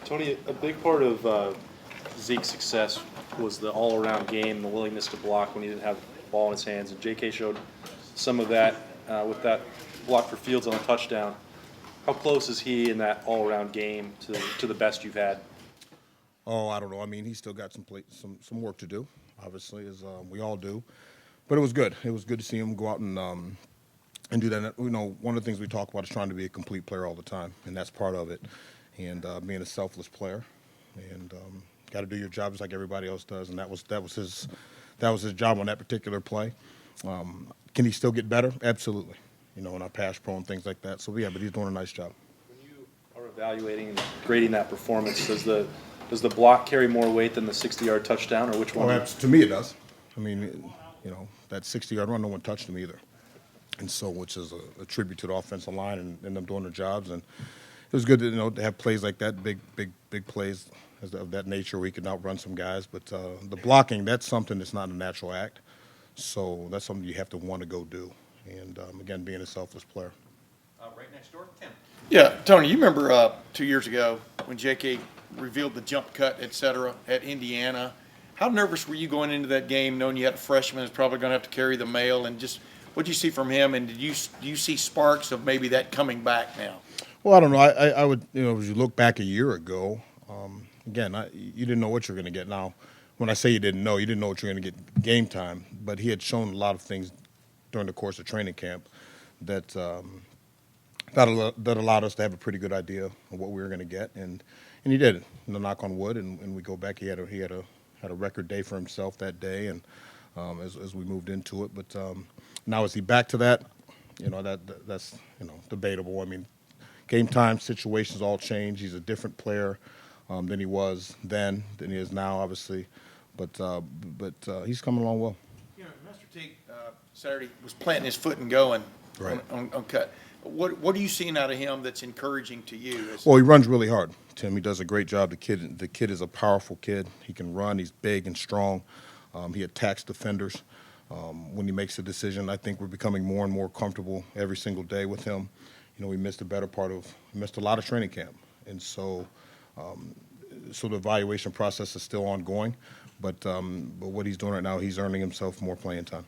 Tony, a big part of Zeke's success was the all-around game, the willingness to block when he didn't have the ball in his hands, and J.K. showed some of that with that block for Fields on a touchdown. How close is he in that all-around game to the best you've had? Oh, I don't know. I mean, he's still got some work to do, obviously, as we all do. But it was good. It was good to see him go out and do that. You know, one of the things we talk about is trying to be a complete player all the time, and that's part of it. And being a selfless player, and got to do your job just like everybody else does. And that was his job on that particular play. Can he still get better? Absolutely. You know, in our pass pro and things like that. So yeah, but he's doing a nice job. When you are evaluating and grading that performance, does the block carry more weight than the 60-yard touchdown, or which one? Oh, to me it does. I mean, you know, that 60-yard run, no one touched him either. And so, which is a tribute to the offensive line and them doing their jobs. And it was good to have plays like that, big plays of that nature where he could outrun some guys. But the blocking, that's something that's not a natural act. So that's something you have to want to go do. And again, being a selfless player. Right next door, Tim. Yeah, Tony, you remember 2 years ago when J.K. revealed the jump cut, et cetera, at Indiana. How nervous were you going into that game, knowing you had a freshman who's probably going to have to carry the mail, and just what did you see from him, and do you see sparks of maybe that coming back now? Well, I don't know. I would, as you look back a year ago, again, you didn't know what you're going to get. Now, when I say you didn't know what you're going to get game time, but he had shown a lot of things during the course of training camp that that allowed us to have a pretty good idea of what we were going to get, and he did. Knock on wood, and we go back. He had a record day for himself that day, and as we moved into it. But now is he back to that? That's debatable. I mean, game time situations all change. He's a different player than he was then, than he is now, obviously. But he's coming along well. Master Teague Saturday was planting his foot and going Right. on cut. What are you seeing out of him that's encouraging to you? Well, he runs really hard, Tim. He does a great job. The kid is a powerful kid. He can run. He's big and strong. He attacks defenders when he makes a decision. I think we're becoming more and more comfortable every single day with him. We missed a lot of training camp, and so the evaluation process is still ongoing. But what he's doing right now, he's earning himself more playing time.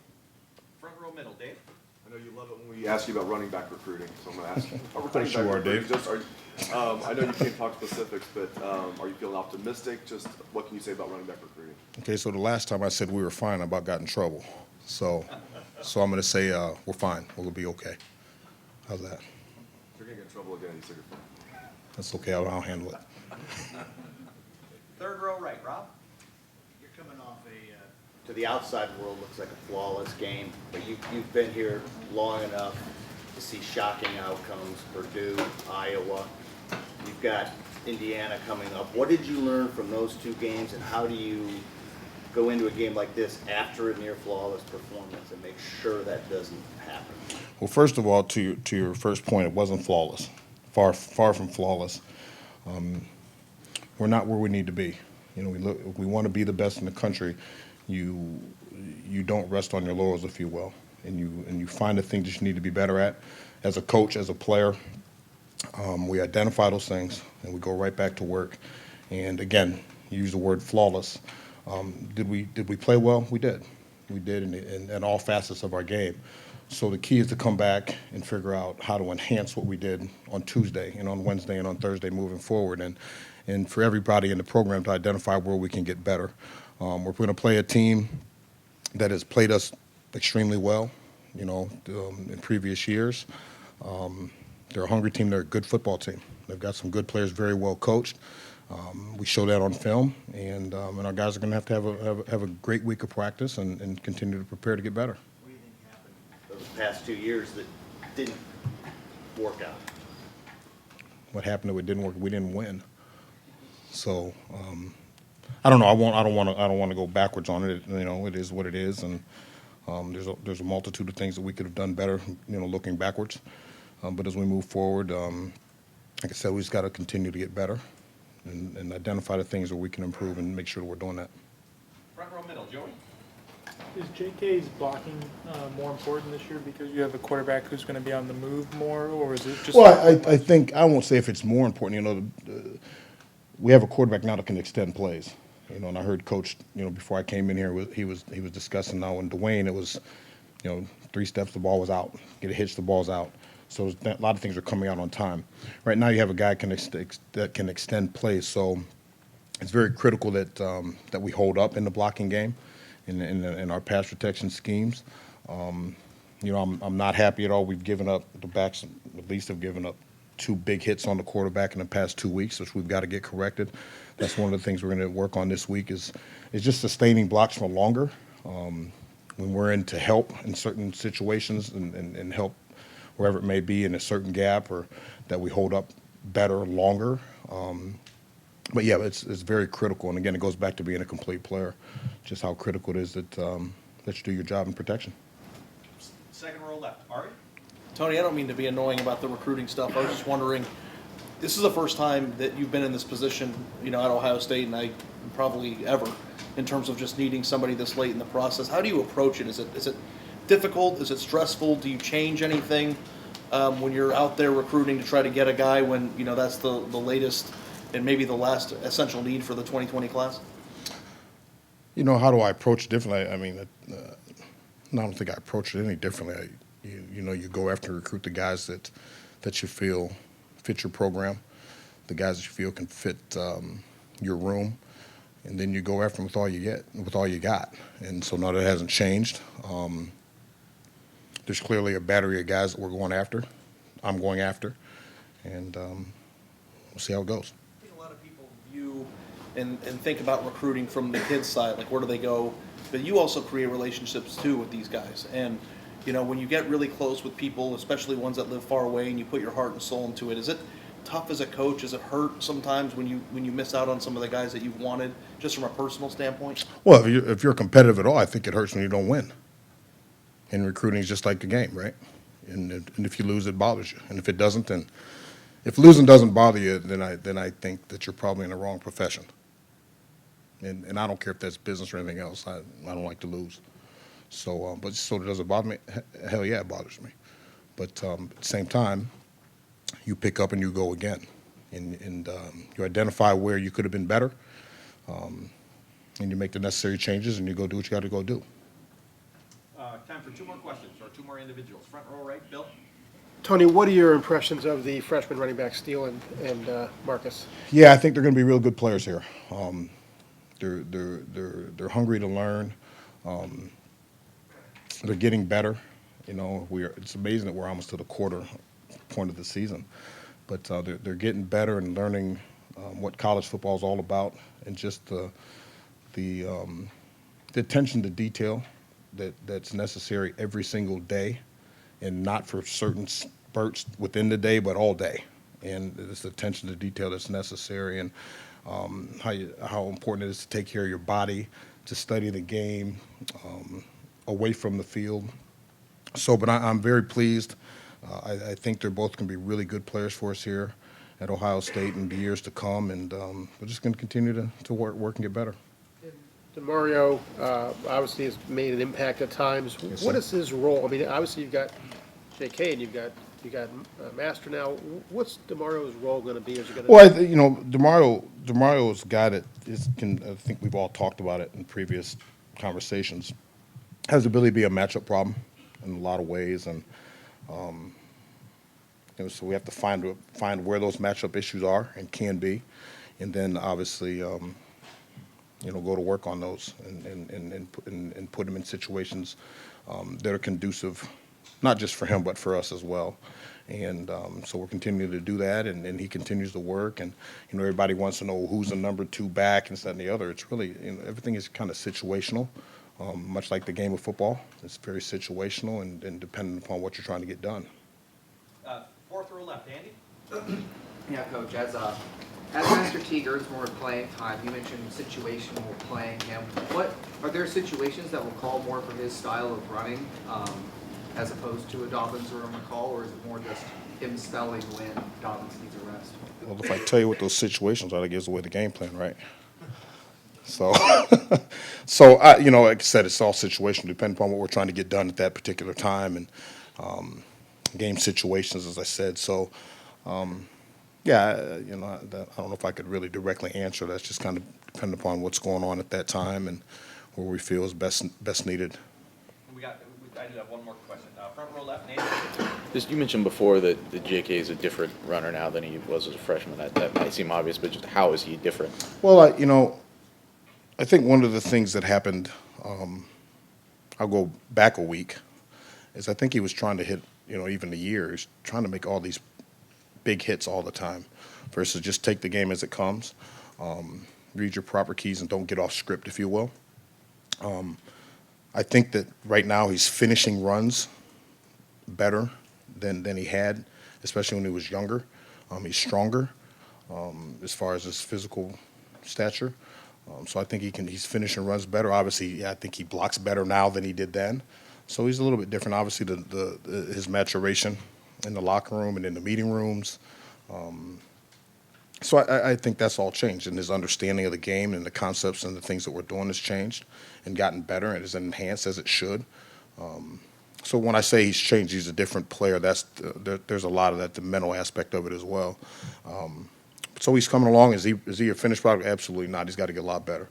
Front row middle, Dave. I know you love it when we ask you about running back recruiting, so I'm going to ask you. Of course you are, Dave. I know you can't talk specifics, but are you feeling optimistic? Just what can you say about running back recruiting? Okay, so the last time I said we were fine, I about got in trouble. So I'm going to say we're fine. We'll be okay. How's that? You're going to get in trouble again. You said you're fine. That's okay. I'll handle it. Third row right, Rob. You're coming off to the outside world, looks like a flawless game, but you've been here long enough to see shocking outcomes, Purdue, Iowa. You've got Indiana coming up. What did you learn from those two games, and how do you go into a game like this after a near flawless performance and make sure that doesn't happen? Well, first of all, to your first point, it wasn't flawless. Far from flawless. We're not where we need to be. If we want to be the best in the country, you don't rest on your laurels, if you will, and you find the things that you need to be better at. As a coach, as a player, we identify those things and we go right back to work. And again, you use the word flawless. Did we play well? We did. We did in all facets of our game. So the key is to come back and figure out how to enhance what we did on Tuesday and on Wednesday and on Thursday moving forward, and for everybody in the program to identify where we can get better. We're going to play a team that has played us extremely well, in previous years. They're a hungry team. They're a good football team. They've got some good players, very well coached. We show that on film, and our guys are going to have a great week of practice and continue to prepare to get better. What do you think happened those past 2 years that didn't work out? What happened that it didn't work? We didn't win. So I don't know. I don't want to go backwards on it. It is what it is, and there's a multitude of things that we could have done better. Looking backwards, but as we move forward, like I said, we just got to continue to get better and identify the things where we can improve and make sure that we're doing that. Front row middle, Joey. Is JK's blocking more important this year because you have a quarterback who's going to be on the move more, or is it just? Well, I think I won't say if it's more important. we have a quarterback now that can extend plays. You know, and I heard Coach, you know, before I came in here, he was discussing now. And Dwayne, it was, you know, 3 steps, the ball was out. Get a hitch, the ball's out. So a lot of things are coming out on time. Right now, you have a guy that can extend plays. So it's very critical that that we hold up in the blocking game, in our pass protection schemes. You know, I'm not happy at all. We've given up, the backs at least have given up 2 big hits on the quarterback in the past 2 weeks, which we've got to get corrected. That's one of the things we're going to work on this week is just sustaining blocks for longer. When we're in to help in certain situations and help wherever it may be in a certain gap, or that we hold up better longer. But yeah, it's very critical. And again, it goes back to being a complete player, just how critical it is that that you do your job in protection. Second row left, Ari? Tony, I don't mean to be annoying about the recruiting stuff. I was just wondering, this is the first time that you've been in this position, you know, at Ohio State, and I probably ever, in terms of just needing somebody this late in the process. How do you approach it? Is it difficult? Is it stressful? Do you change anything when you're out there recruiting to try to get a guy when, you know, that's the latest and maybe the last essential need for the 2020 class? You know, how do I approach it differently? I mean, I don't think I approach it any differently. You know, you go after and recruit the guys that you feel fit your program, the guys that you feel can fit your room, and then you go after them with all you got. And so no, that hasn't changed. There's clearly a battery of guys that we're going after. I'm going after, and we'll see how it goes. I think a lot of people view and think about recruiting from the kids' side, like where do they go? But you also create relationships too with these guys. And, you know, when you get really close with people, especially ones that live far away, and you put your heart and soul into it, is it tough as a coach? Does it hurt sometimes when you miss out on some of the guys that you've wanted, just from a personal standpoint? Well, if you're competitive at all, I think it hurts when you don't win. And recruiting is just like the game, right? And if you lose, it bothers you. And if it doesn't, then if losing doesn't bother you, then I think that you're probably in the wrong profession. And I don't care if that's business or anything else. I don't like to lose. So, but so does it bother me? Hell yeah, it bothers me. But at the same time, you pick up and you go again, and you identify where you could have been better, and you make the necessary changes, and you go do what you got to go do. Time for 2 more questions, or 2 more individuals. Front row right, Bill? Tony, what are your impressions of the freshman running back Steele and Marcus? Yeah, I think they're going to be real good players here. They're hungry to learn. They're getting better. You know, it's amazing that we're almost to the quarter point of the season, but they're getting better and learning what college football is all about, and just the attention to detail that's necessary every single day, and not for certain spurts within the day, but all day. And this attention to detail that's necessary, and how important it is to take care of your body, to study the game away from the field. So, but I'm very pleased. I think they're both going to be really good players for us here at Ohio State in the years to come, and we're just going to continue to work and get better. DeMario obviously has made an impact at times. Yes, What sir. is his role? I mean, obviously you've got J.K. and you got Master now. What's DeMario's role going to be? Is he going to? Well, you know, DeMario is a guy that I think we've all talked about it in previous conversations, has the ability to be a matchup problem in a lot of ways, and you know, so we have to find where those matchup issues are and can be, and then obviously you know, go to work on those and put him in situations that are conducive, not just for him but for us as well. And so we're continuing to do that, and he continues to work. And you know, everybody wants to know who's the number 2 back and this, that, and the other. It's really, you know, everything is kind of situational, much like the game of football. It's very situational and dependent upon what you're trying to get done. 4th row left, Andy? Yeah, Coach, as Master Teague earns more playing time, you mentioned situational playing him. What are there situations that will call more for his style of running, as opposed to a Dobbins or a McCall, or is it more just him spelling when Dobbins needs a rest? Well, if I tell you what those situations are, that gives away the game plan, right? So, you know, like I said, it's all situational, depending upon what we're trying to get done at that particular time, and game situations, as I said. So, Yeah, you know, I don't know if I could really directly answer. That's just kind of dependent upon what's going on at that time and where we feel is best needed. I do have one more question. Front row left, Nate. Just, you mentioned before that JK is a different runner now than he was as a freshman. That might seem obvious, but just how is he different? Well, you know, I think one of the things that happened, I'll go back a week, is I think he was trying to hit, you know, even the years, trying to make all these big hits all the time versus just take the game as it comes, read your proper keys and don't get off script, if you will. I think that right now he's finishing runs better than he had, especially when he was younger. He's stronger as far as his physical stature. So I think he's finishing runs better. Obviously, I think he blocks better now than he did then. So he's a little bit different. Obviously, his maturation in the locker room and in the meeting rooms. So I think that's all changed, and his understanding of the game and the concepts and the things that we're doing has changed and gotten better and is enhanced as it should. So when I say he's changed, he's a different player. There's a lot of that, the mental aspect of it as well. So he's coming along. Is he a finished product? Absolutely not. He's got to get a lot better.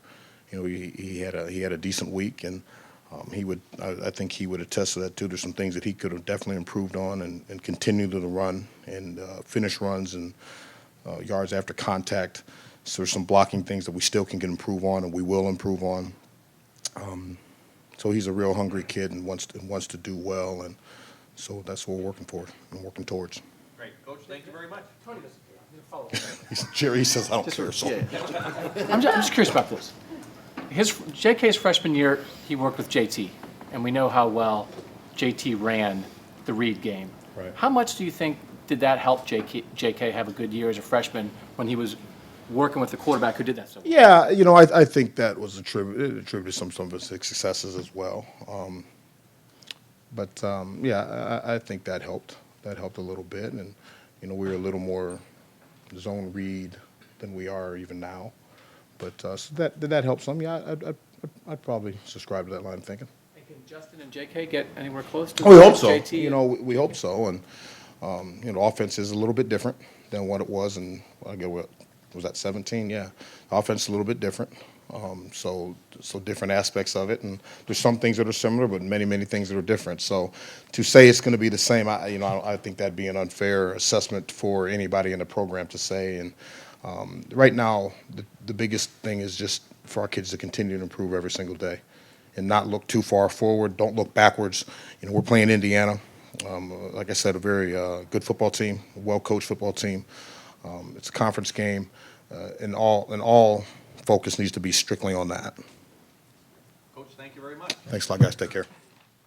You know, he had a decent week, and I think he would attest to that too. There's some things that he could have definitely improved on and continue to run and finish runs and yards after contact. So there's some blocking things that we still can improve on, and we will improve on. So he's a real hungry kid and wants to do well, and so that's what we're working for and working towards. Great, Coach. Thank you very much. Tony, just a follow-up. Jerry says I don't care. So. I'm just curious about this. JK's freshman year, he worked with JT, and we know how well JT ran the read game. Right. How much do you think did that help JK have a good year as a freshman when he was working with the quarterback who did that so well? Yeah, you know, I think that was attributed to some of his successes as well. Yeah, I think that helped. That helped a little bit, and you know, we were a little more zone read than we are even now. But so that helped some. Yeah, I'd probably subscribe to that line of thinking. And can Justin and JK get anywhere close to? Oh, we hope so. JT? You know, we hope so, and you know, offense is a little bit different than what it was, and I get what was that 17? Yeah, offense is a little bit different. So different aspects of it, and there's some things that are similar, but many things that are different. So to say it's going to be the same, I think that'd be an unfair assessment for anybody in the program to say. And right now, the biggest thing is just for our kids to continue to improve every single day, and not look too far forward. Don't look backwards. You know, we're playing Indiana. Like I said, a very good football team, a well-coached football team. It's a conference game, and all focus needs to be strictly on that. Coach, thank you very much. Thanks a lot, guys. Take care.